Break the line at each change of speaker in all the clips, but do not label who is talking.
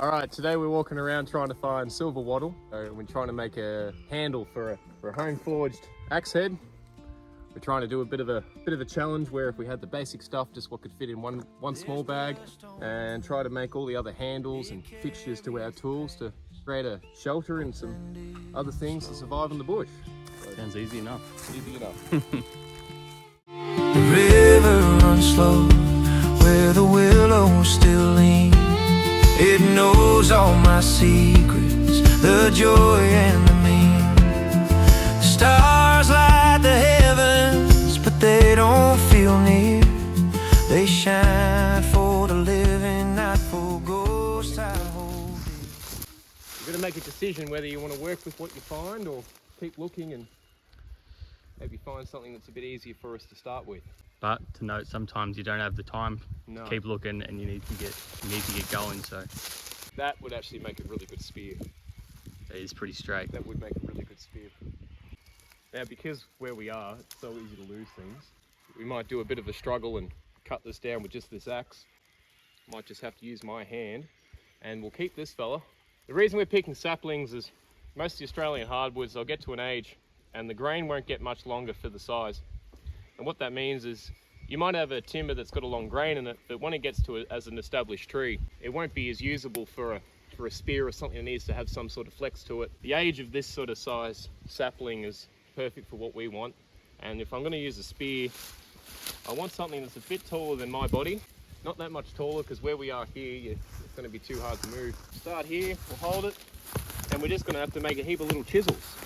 All right, today we're walking around trying to find silver wattle. So we're trying to make a handle for a home forged axe head. We're trying to do a bit of a challenge where if we had the basic stuff, just what could fit in one small bag, and try to make all the other handles and fixtures to our tools to create a shelter and some other things to survive in the bush. So,
sounds easy enough.
Easy enough.
The river runs slow where the willows still lean. It knows all my secrets, the joy and the mean. The stars light the heavens, but they don't feel near. They shine for the living, not for ghosts I hold.
You're going to make a decision whether you want to work with what you find or keep looking and maybe find something that's a bit easier for us to start with.
But to note, sometimes you don't have the time
No.
to keep looking, and you need to get going. So
That would actually make a really good spear.
it is pretty straight.
That would make a really good spear. Now, because where we are, it's so easy to lose things, we might do a bit of a struggle and cut this down with just this axe. Might just have to use my hand, and we'll keep this fella. The reason we're picking saplings is most of the Australian hardwoods, they'll get to an age and the grain won't get much longer for the size. And what that means is you might have a timber that's got a long grain in it, but when it gets to as an established tree, it won't be as usable for a spear or something that needs to have some sort of flex to it. The age of this sort of size sapling is perfect for what we want. And if I'm going to use a spear, I want something that's a bit taller than my body. Not that much taller, because where we are here, it's going to be too hard to move. Start here, we'll hold it, and we're just going to have to make a heap of little chisels.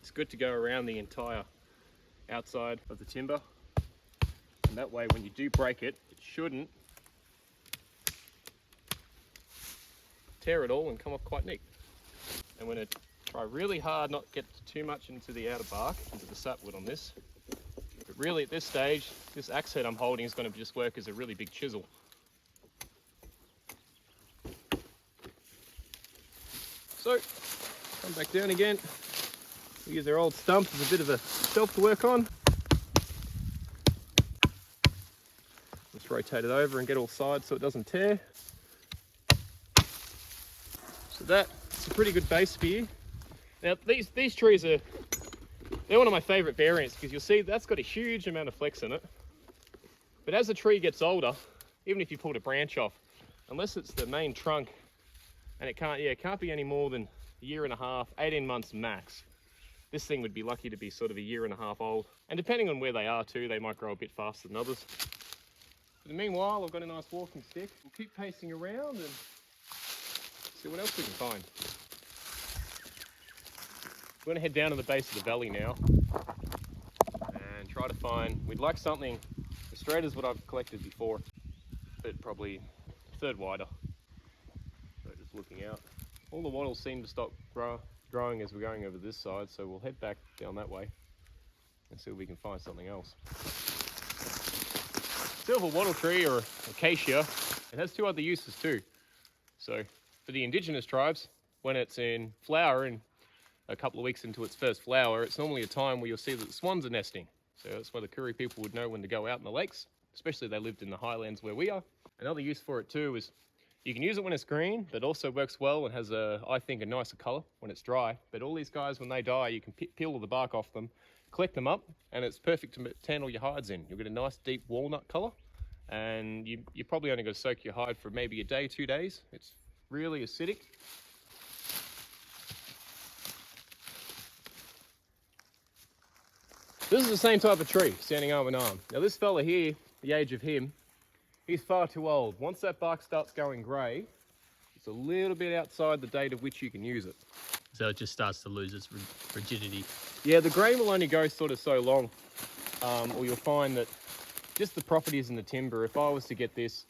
It's good to go around the entire outside of the timber, and that way when you do break it, it shouldn't tear it all and come off quite neat. And we're going to try really hard not to get too much into the outer bark, into the sapwood on this. But really at this stage, this axe head I'm holding is going to just work as a really big chisel. So, come back down again. We use our old stump as a bit of a shelf to work on. Let's rotate it over and get all sides so it doesn't tear. So that's a pretty good base spear. Now these trees they're one of my favourite variants, because you'll see that's got a huge amount of flex in it. But as the tree gets older, even if you pulled a branch off, unless it's the main trunk, and it can't be any more than a year and a half, 18 months max. This thing would be lucky to be sort of a year and a half old. And depending on where they are too, they might grow a bit faster than others. But meanwhile, I've got a nice walking stick. We'll keep pacing around and see what else we can find. We're going to head down to the base of the valley now and try to find, we'd like something as straight as what I've collected before, but probably a third wider. So just looking out. All the wattles seem to stop growing as we're going over this side, so we'll head back down that way and see if we can find something else. Silver wattle tree, or acacia, it has two other uses too. So for the indigenous tribes, when it's in flower and a couple of weeks into its first flower, it's normally a time where you'll see that the swans are nesting. So that's why the Koori people would know when to go out in the lakes, especially if they lived in the highlands where we are. Another use for it too is you can use it when it's green, but also works well and has I think a nicer color when it's dry. But all these guys, when they die, you can peel all the bark off them, collect them up, and it's perfect to tan all your hides in. You'll get a nice deep walnut color, and you probably only got to soak your hide for maybe a day, 2 days. It's really acidic. This is the same type of tree, standing arm in arm. Now this fella here, the age of him, he's far too old. Once that bark starts going grey, it's a little bit outside the date of which you can use it.
So it just starts to lose its rigidity.
Yeah, the grain will only go sort of so long, or you'll find that just the properties in the timber, if I was to get this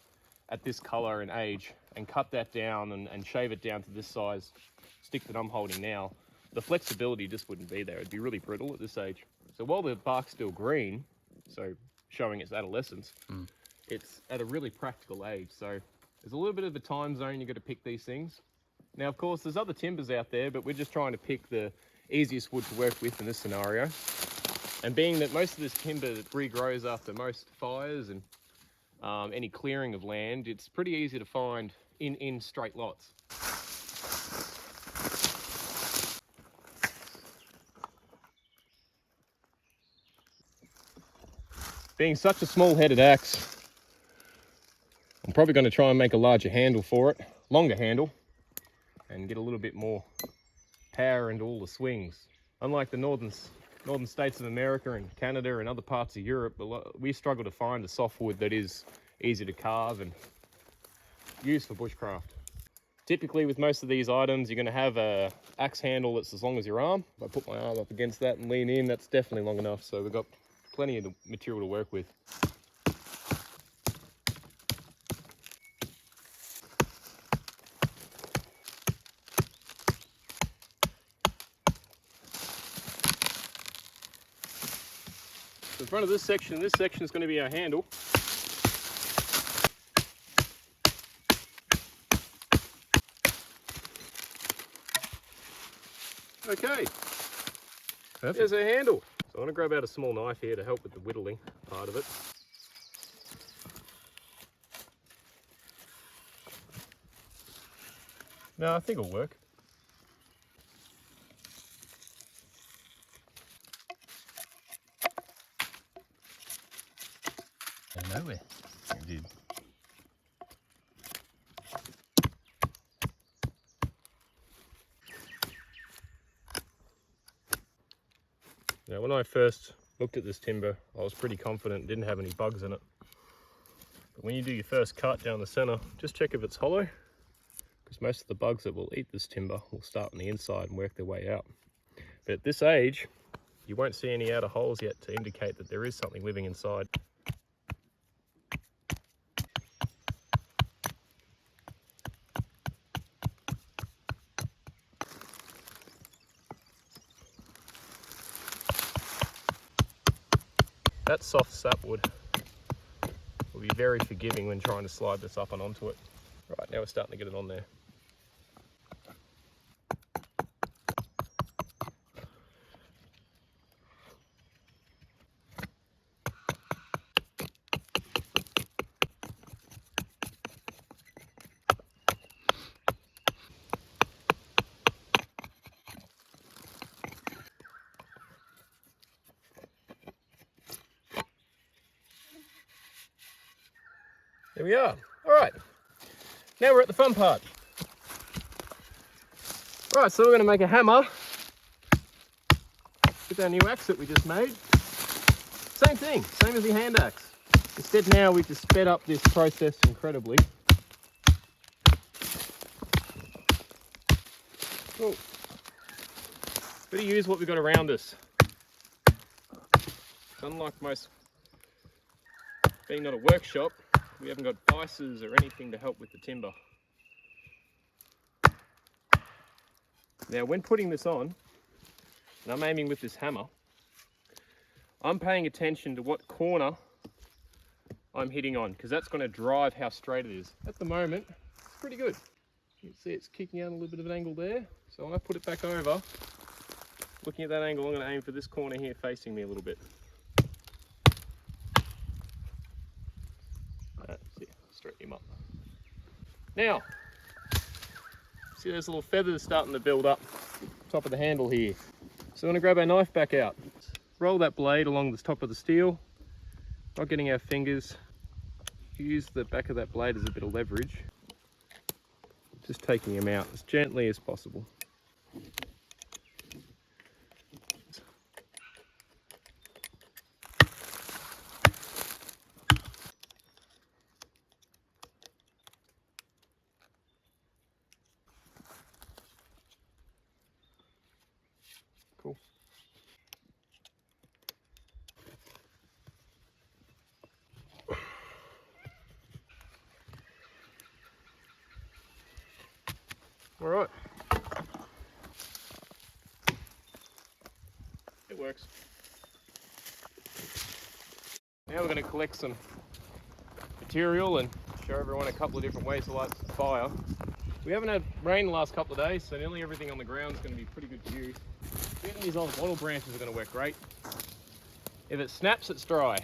at this colour and age and cut that down and shave it down to this size stick that I'm holding now, the flexibility just wouldn't be there. It'd be really brittle at this age. So while the bark's still green, so showing its adolescence, it's at a really practical age. So there's a little bit of a time zone you've got to pick these things. Now, of course, there's other timbers out there, but we're just trying to pick the easiest wood to work with in this scenario. And being that most of this timber regrows after most fires and any clearing of land, it's pretty easy to find in straight lots. Being such a small-headed axe, I'm probably going to try and make a larger handle for it, longer handle, and get a little bit more power into all the swings. Unlike the northern states of America and Canada and other parts of Europe, we struggle to find a softwood that is easy to carve and use for bushcraft. Typically with most of these items, you're going to have a axe handle that's as long as your arm. If I put my arm up against that and lean in, that's definitely long enough. So we've got plenty of the material to work with. So in front of this section is going to be our handle. Okay, perfect. There's our handle. So I'm going to grab out a small knife here to help with the whittling part of it. No, I think it'll work.
Out of nowhere. It did.
Now, when I first looked at this timber, I was pretty confident it didn't have any bugs in it. But when you do your first cut down the center, just check if it's hollow, because most of the bugs that will eat this timber will start on the inside and work their way out. But at this age, you won't see any outer holes yet to indicate that there is something living inside. That soft sapwood will be very forgiving when trying to slide this up and onto it. Right, now we're starting to get it on there. There we are. All right, now we're at the fun part. Right, so we're going to make a hammer with our new axe that we just made. Same thing, same as the hand axe. Instead now we've just sped up this process incredibly. Cool. Better use what we've got around us. Unlike most being not a workshop, we haven't got vices or anything to help with the timber. Now when putting this on, and I'm aiming with this hammer, I'm paying attention to what corner I'm hitting on, because that's going to drive how straight it is. At the moment, it's pretty good. You can see it's kicking out a little bit of an angle there. So when I put it back over, looking at that angle, I'm going to aim for this corner here facing me a little bit. Straighten him up. Now, see those little feathers starting to build up top of the handle here. So we're going to grab our knife back out. Roll that blade along the top of the steel, not getting our fingers. Use the back of that blade as a bit of leverage. Just taking him out as gently as possible. Cool. All right. It works. Now we're going to collect some material and show everyone a couple of different ways to light the fire. We haven't had rain the last couple of days, so nearly everything on the ground is going to be pretty good to use. Getting these old wattle branches are going to work great. If it snaps, it's dry.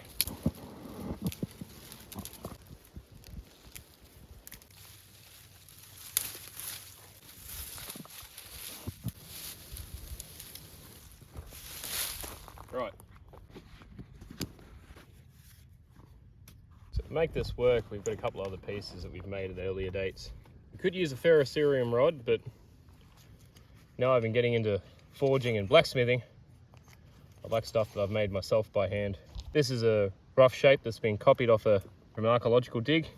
Right. So to make this work, we've got a couple other pieces that we've made at earlier dates. We could use a ferrocerium rod, but now I've been getting into forging and blacksmithing. I like stuff that I've made myself by hand. This is a rough shape that's been copied off from an archaeological dig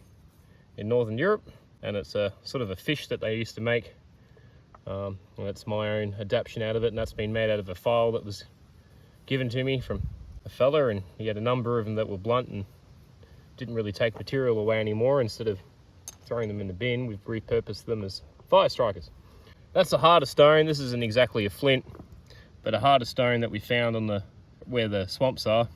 in Northern Europe, and it's a sort of a fish that they used to make. And that's my own adaptation out of it, and that's been made out of a file that was given to me from a fella, and he had a number of them that were blunt and didn't really take material away anymore. Instead of throwing them in the bin, we've repurposed them as fire strikers. That's a harder stone. This isn't exactly a flint, but a harder stone that we found on where the swamps are.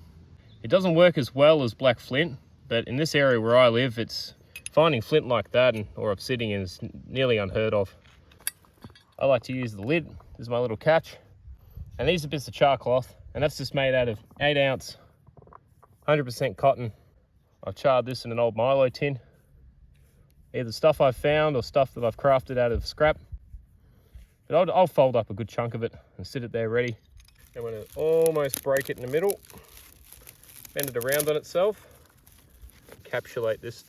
It doesn't work as well as black flint, but in this area where I live, it's finding flint like that or obsidian is nearly unheard of. I like to use the lid. This is my little catch, and these are bits of char cloth, and that's just made out of 8 ounce 100% cotton. I've charred this in an old Milo tin, either stuff I've found or stuff that I've crafted out of scrap. But I'll fold up a good chunk of it and sit it there ready. I'm going to almost break it in the middle, bend it around on itself, encapsulate this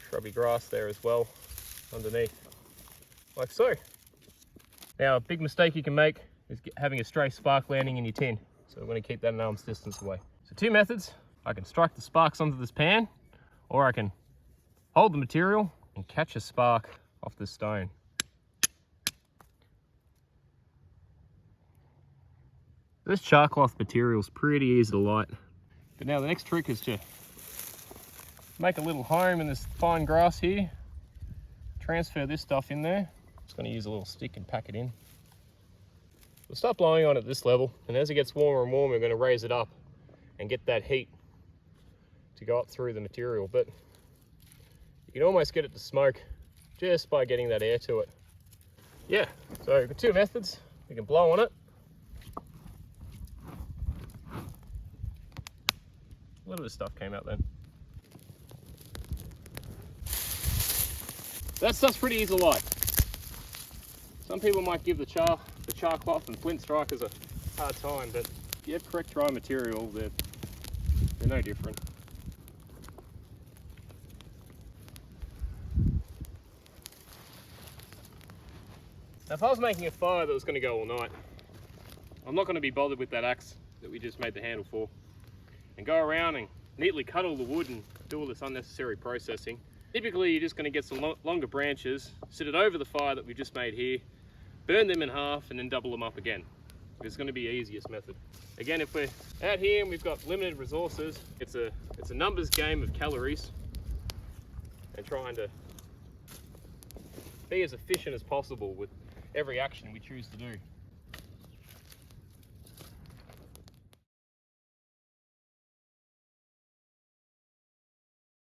shrubby grass there as well underneath, like so. Now, a big mistake you can make is having a stray spark landing in your tin. So we're going to keep that an arm's distance away. So 2 methods. I can strike the sparks onto this pan, or I can hold the material and catch a spark off the stone. This char cloth material is pretty easy to light. But now the next trick is to make a little home in this fine grass here. Transfer this stuff in there. Just going to use a little stick and pack it in. We'll start blowing on at this level, and as it gets warmer and warmer, we're going to raise it up and get that heat to go up through the material. But you can almost get it to smoke just by getting that air to it. Yeah, so we've got 2 methods. We can blow on it. A little bit of stuff came out then. That stuff's pretty easy to light. Some people might give the char cloth and flint strikers a hard time, but if you have correct dry material, they're no different. Now, if I was making a fire that was going to go all night, I'm not going to be bothered with that axe that we just made the handle for, and go around and neatly cut all the wood and do all this unnecessary processing. Typically, you're just going to get some longer branches, sit it over the fire that we just made here, burn them in half, and then double them up again. It's going to be the easiest method. Again, if we're out here and we've got limited resources, it's a numbers game of calories and trying to be as efficient as possible with every action we choose to do.